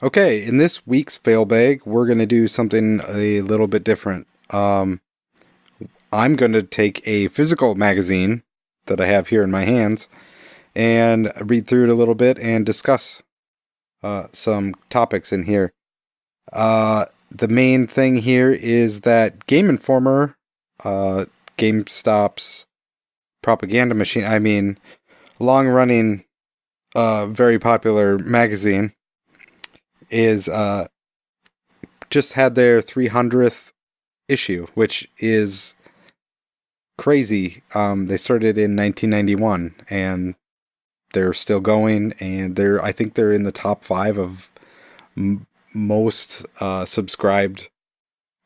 Okay, in this week's fail bag, we're going to do something a little bit different. I'm going to take a physical magazine that I have here in my hands and read through it a little bit and discuss some topics in here. The main thing here is that Game Informer, GameStop's propaganda machine, long-running, very popular magazine, is just had their 300th issue, which is crazy. They started in 1991, and they're still going, and I think they're in the top 5 of most subscribed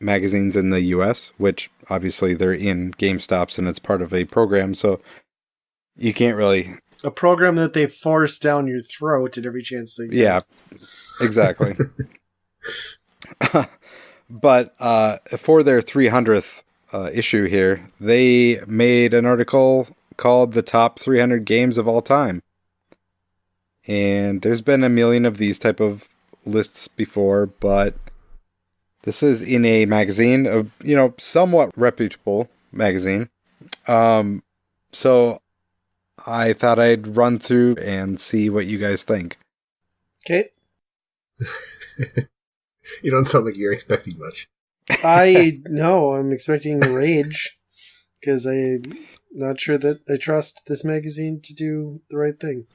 magazines in the US, which obviously they're in GameStops and it's part of a program, so you can't really... A program that they force down your throat at every chance they get. Yeah, exactly. But for their 300th issue here, they made an article called The Top 300 Games of All Time. And there's been a million of these type of lists before, but this is in a magazine, a somewhat reputable magazine. So I thought I'd run through and see what you guys think. Okay. You don't sound like you're expecting much. I'm expecting rage, because I'm not sure that I trust this magazine to do the right thing.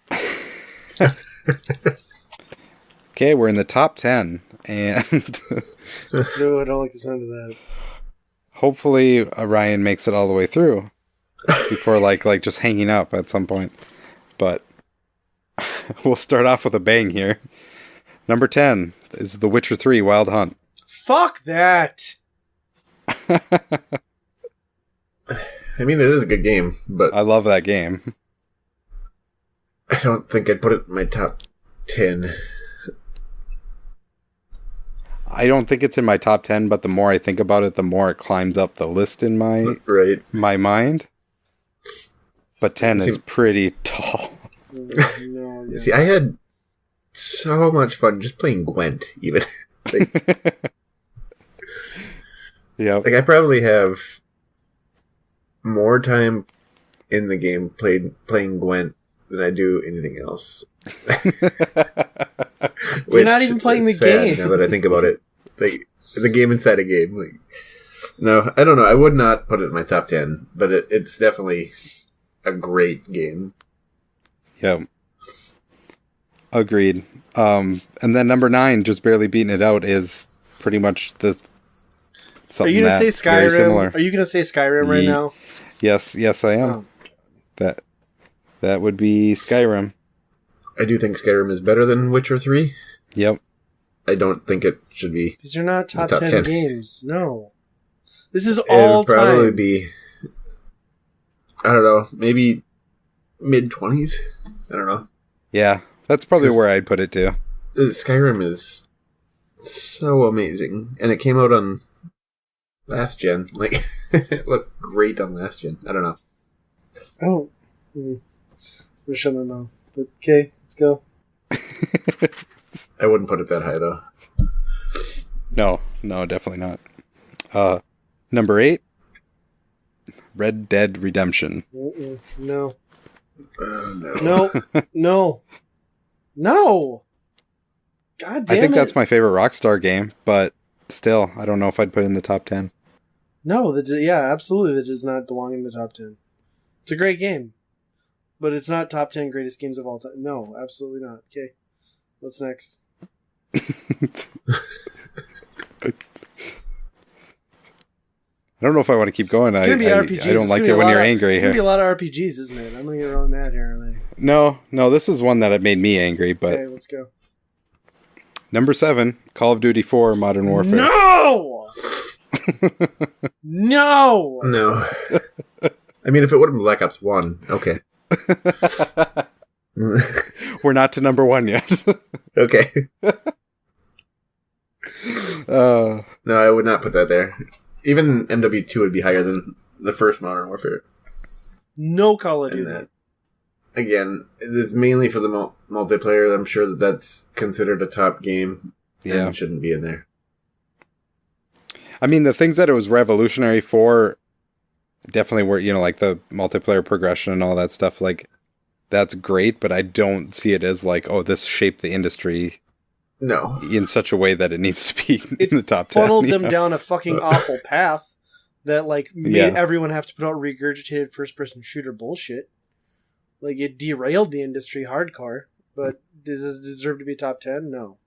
Okay, we're in the top 10, and No, I don't like the sound of that. hopefully Ryan makes it all the way through before like just hanging up at some point. But we'll start off with a bang here. Number 10 is The Witcher 3 Wild Hunt. Fuck that! I mean, it is a good game, but I love that game. I don't think I'd put it in my top 10. I don't think it's in my top 10, but the more I think about it, the more it climbs up the list in my mind. But 10 is pretty tall. No, yeah. See, I had so much fun just playing Gwent, even. Yeah. Like, I probably have more time in the game playing Gwent than I do anything else. You're not even playing the game. Now that I think about it, the game inside a game. Like, no, I don't know. I would not put it in my top 10, but it's definitely a great game. Yeah. Agreed. And then number 9, just barely beating it out, is pretty much Are you gonna say Skyrim? Are you gonna say Skyrim right now? Yes, I am. Oh. That would be Skyrim. I do think Skyrim is better than Witcher 3. Yep. I don't think it should be. These are not top 10 games. No. This is It all would probably time. be, I don't know, maybe mid-20s? I don't know. Yeah, that's probably where I'd put it too. Skyrim is so amazing. And it came out on last gen. Like, it looked great on last gen. I don't know. Oh. I'm gonna shut my mouth. But, okay, let's go. I wouldn't put it that high, though. No, definitely not. Number 8, Red Dead Redemption. No. No. No! God damn it. I think that's my favorite Rockstar game, but still, I don't know if I'd put it in the top 10. No, absolutely, that does not belong in the top 10. It's a great game. But it's not top 10 greatest games of all time. No, absolutely not. Okay. What's next? I don't know if I want to keep going. It's going to be RPGs. I don't like it when you're angry here. It's here. going to be a lot of RPGs, isn't it? I'm going to get really mad here, aren't I? No, this is one that made me angry, but... Okay, let's go. Number 7, Call of Duty 4 Modern Warfare. No! No! No. I mean, if it would have been Black Ops 1, okay. We're not to number 1 yet. Okay. No, I would not put that there. Even MW2 would be higher than the first Modern Warfare. No Call of Duty. That. again, it's mainly for the multiplayer. I'm sure that's considered a top game. Yeah. And it shouldn't be in there. I mean, the things that it was revolutionary for definitely were, like the multiplayer progression and all that stuff. Like, that's great, but I don't see it as like, oh, this shaped the industry No. in such a way that it needs to be It in the top 10. funneled them down a fucking awful path that like made everyone have to put out regurgitated first-person shooter bullshit. Like, it derailed the industry hardcore. But does this deserve to be top 10? No.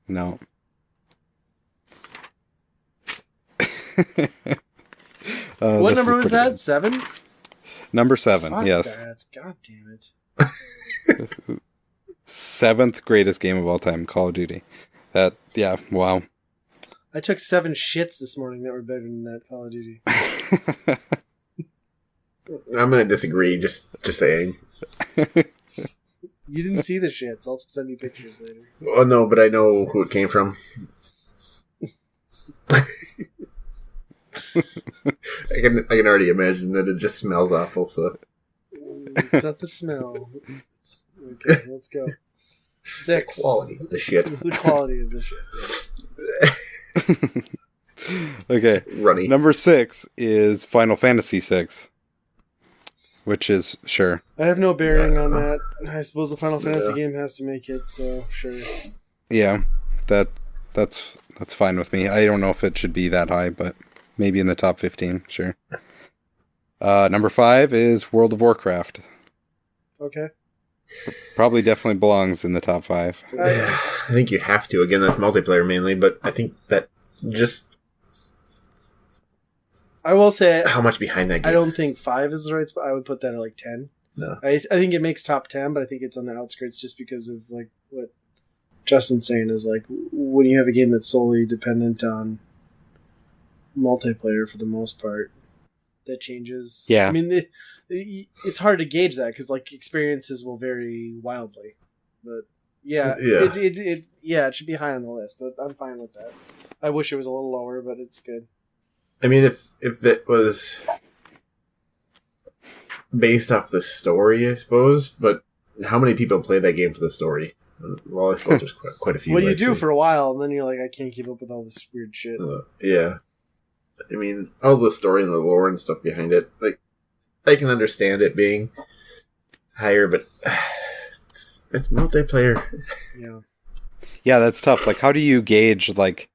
No. What number was that? 7? Number 7, Fuck yes. that. God damn it. 7th greatest game of all time, Call of Duty. Wow. I took 7 shits this morning that were better than that Call of Duty. I'm going to disagree, just saying. You didn't see the shits. I'll send you pictures later. Oh, no, but I know who it came from. I can already imagine that it just smells awful, so... It's not the smell. Okay, let's go. 6. Quality of the shit. The quality of the shit, yes. Okay. Runny. Number 6 is Final Fantasy VI. Which is, sure. I have no bearing on that. I suppose the Final Fantasy game has to make it, so sure. Yeah. That's fine with me. I don't know if it should be that high, but maybe in the top 15, sure. Number 5 is World of Warcraft. Okay. Probably definitely belongs in the top 5. I think you have to. Again, that's multiplayer mainly, but I think that just I will say, how much behind that game. I don't think 5 is the right spot. I would put that at like 10. No. I think it makes top 10, but I think it's on the outskirts just because of like what Justin's saying is like when you have a game that's solely dependent on multiplayer for the most part, that changes. Yeah. I mean, it's hard to gauge that because like experiences will vary wildly, but yeah, it should be high on the list. I'm fine with that. I wish it was a little lower, but it's good. I mean, if it was based off the story, I suppose, but how many people play that game for the story? Well, I suppose there's quite a few. Well, you do for a while, and then you're like, I can't keep up with all this weird shit. Yeah. I mean, all the story and the lore and stuff behind it, like, I can understand it being higher, but it's multiplayer. Yeah. Yeah, that's tough. Like, how do you gauge, like,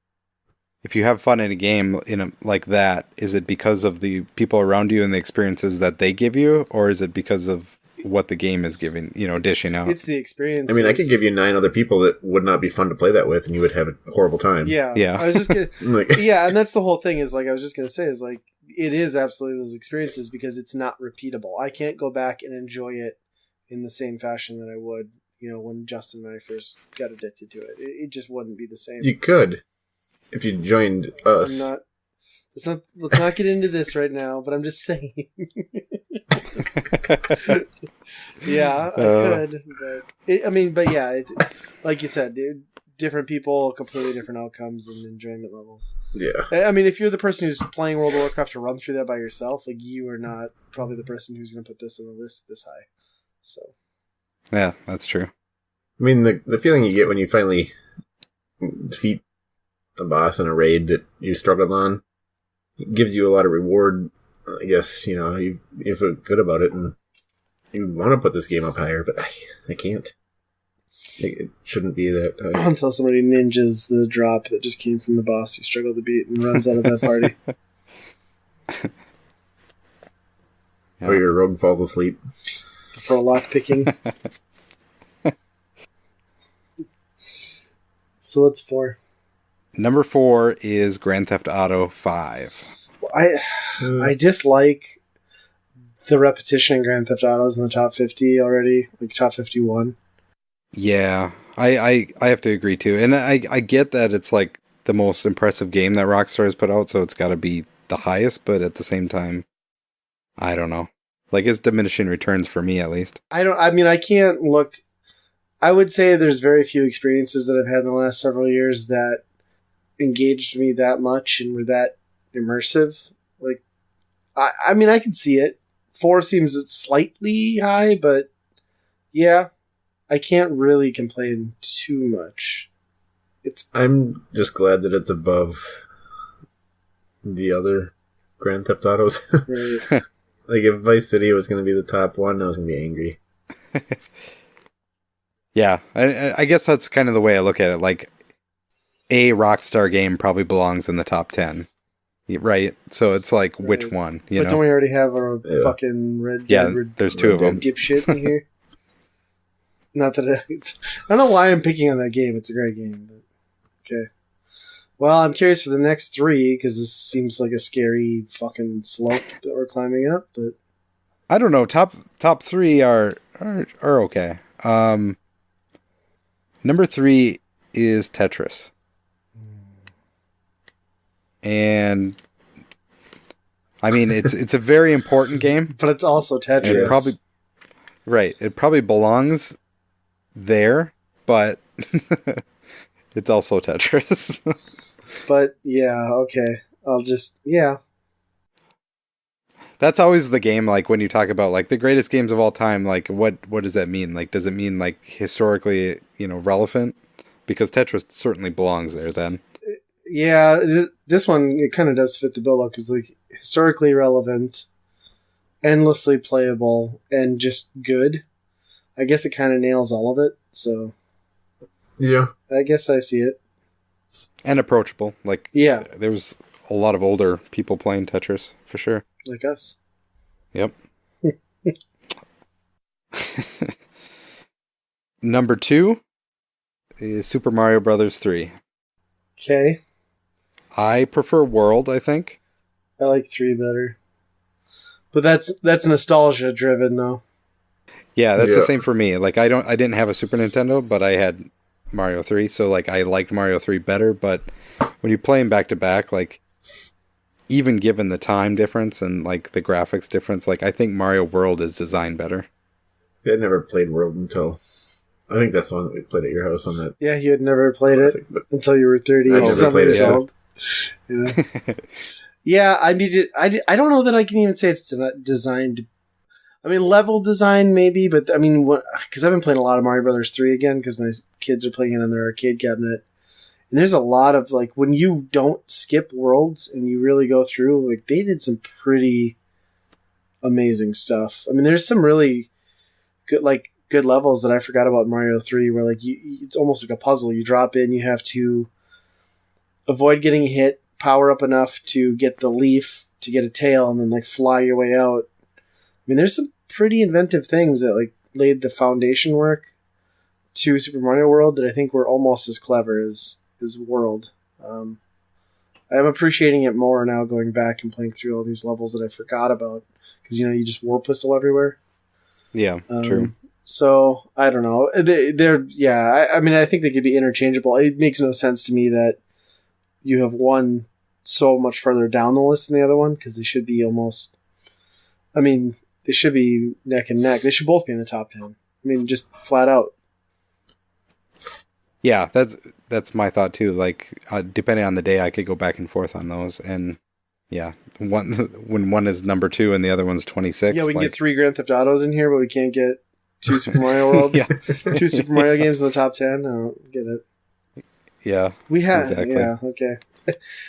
if you have fun in a game like that, is it because of the people around you and the experiences that they give you, or is it because of what the game is giving, dishing out? It's the experience. I mean, I could give you 9 other people that would not be fun to play that with, and you would have a horrible time. Yeah. Yeah. I was just gonna. Like, Yeah, and that's the whole thing. Is like I was just gonna say is like it is absolutely those experiences because it's not repeatable. I can't go back and enjoy it in the same fashion that I would, when Justin and I first got addicted to it. It just wouldn't be the same. you could, if you joined us. Let's not get into this right now, but I'm just saying. Yeah, I could, but yeah, like you said, different people, completely different outcomes and enjoyment levels. Yeah. I mean, if you're the person who's playing World of Warcraft to run through that by yourself, like you are not probably the person who's going to put this on the list this high. So. Yeah, that's true. I mean, the feeling you get when you finally defeat a boss in a raid that you struggled on gives you a lot of reward. I guess, you feel good about it and you want to put this game up higher, but I can't. It shouldn't be that high. Until somebody ninjas the drop that just came from the boss you struggled to beat and runs out of that party. Or your rogue falls asleep. For a lock picking. So what's 4? Number 4 is Grand Theft Auto 5. I dislike the repetition in Grand Theft Autos in the top 50 already, like top 51. Yeah, I have to agree too. And I get that it's like the most impressive game that Rockstar has put out, so it's got to be the highest, but at the same time, I don't know. Like, it's diminishing returns for me, at least. I can't look. I would say there's very few experiences that I've had in the last several years that engaged me that much and were that immersive. Like, I can see it. 4 seems slightly high, but Yeah, I can't really complain too much. I'm just glad that it's above the other Grand Theft Autos. Right. Like, if Vice City was going to be the top one, I was going to be angry. Yeah, I guess that's kind of the way I look at it. Like, a Rockstar game probably belongs in the top 10, right? So it's like, which Right. one? But don't we already have a Yeah. fucking Red Yeah, Dead there's two of them. dipshit in here? Not that I don't know why I'm picking on that game. It's a great game. But okay. Well, I'm curious for the next three because this seems like a scary fucking slope that we're climbing up. But I don't know. Top three are okay. Number 3 is Tetris, and I mean it's a very important game. it's also Tetris. And it probably belongs there, but it's also Tetris. But yeah, okay. Yeah. That's always the game, like when you talk about like the greatest games of all time, like what does that mean? Like, does it mean like historically, relevant? Because Tetris certainly belongs there then. Yeah, this one, it kind of does fit the bill though, because like historically relevant, endlessly playable, and just good. I guess it kind of nails all of it, so Yeah. I guess I see it. And approachable. Like, Yeah, there was a lot of older people playing Tetris, for sure. like us. Yep. Number 2 is Super Mario Brothers 3. Okay, I prefer World, I think. I like 3 better. But that's nostalgia driven though. Yeah, that's the Yeah. same for me. Like, I didn't have a Super Nintendo, but I had Mario 3, so like I liked Mario 3 better, but when you play them back to back, like even given the time difference and like the graphics difference, like I think Mario World is designed better. I never played World until... I think that's the one that we played at your house on that Yeah, you had never played it classic, but until you were 30 I and never some played it, years yeah. old. Yeah. Yeah, I mean, I don't know that I can even say it's designed. I mean, level design maybe, but I mean, because I've been playing a lot of Mario Brothers 3 again because my kids are playing it on their arcade cabinet. And there's a lot of, like, when you don't skip worlds and you really go through, like, they did some pretty amazing stuff. I mean, there's some really good levels that I forgot about in Mario 3 where, like, it's almost like a puzzle. You drop in, you have to avoid getting hit, power up enough to get the leaf to get a tail, and then, like, fly your way out. I mean, there's some pretty inventive things that, like, laid the foundation work to Super Mario World that I think were almost as clever as World. I'm appreciating it more now, going back and playing through all these levels that I forgot about because you just warp whistle everywhere. Yeah, true. So I don't know. I mean, I think they could be interchangeable. It makes no sense to me that you have one so much further down the list than the other one because they should be almost. I mean, they should be neck and neck. They should both be in the top 10. I mean, just flat out. Yeah, that's my thought too. Like, depending on the day, I could go back and forth on those. And yeah, when one is number 2 and the other one's 26. Yeah, we can get 3 Grand Theft Autos in here, but we can't get 2 Super Mario Worlds. Yeah. 2 Super Mario games in the top 10. I don't get it. Yeah, We have, exactly. yeah, okay.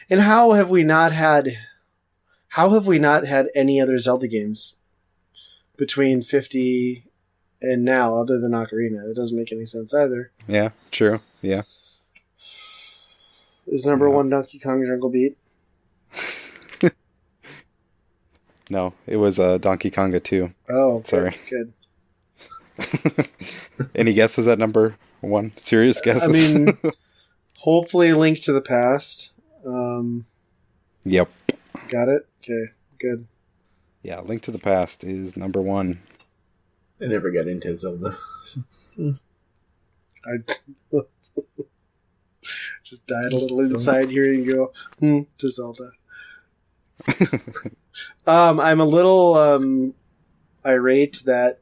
And how have we not had any other Zelda games between 50 and now, other than Ocarina? It doesn't make any sense either. Yeah, true. Yeah. Is number Yeah. 1 Donkey Kong Jungle Beat? No, it was Donkey Konga 2. Oh, okay, Sorry. good. Any guesses at number 1? Serious guesses? I mean, hopefully Link to the Past. Yep. Got it? Okay, good. Yeah, Link to the Past is number 1. I never got into Zelda. I just died a little inside hearing you go, to Zelda. I'm a little irate that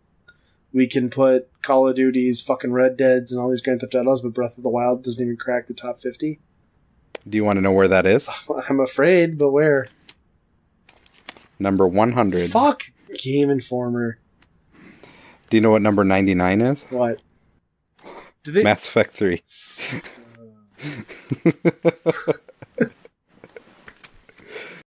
we can put Call of Duty's fucking Red Deads and all these Grand Theft Autos, but Breath of the Wild doesn't even crack the top 50. Do you want to know where that is? I'm afraid, but where? Number 100. Fuck Game Informer. Do you know what number 99 is? What? Do they? Mass Effect 3.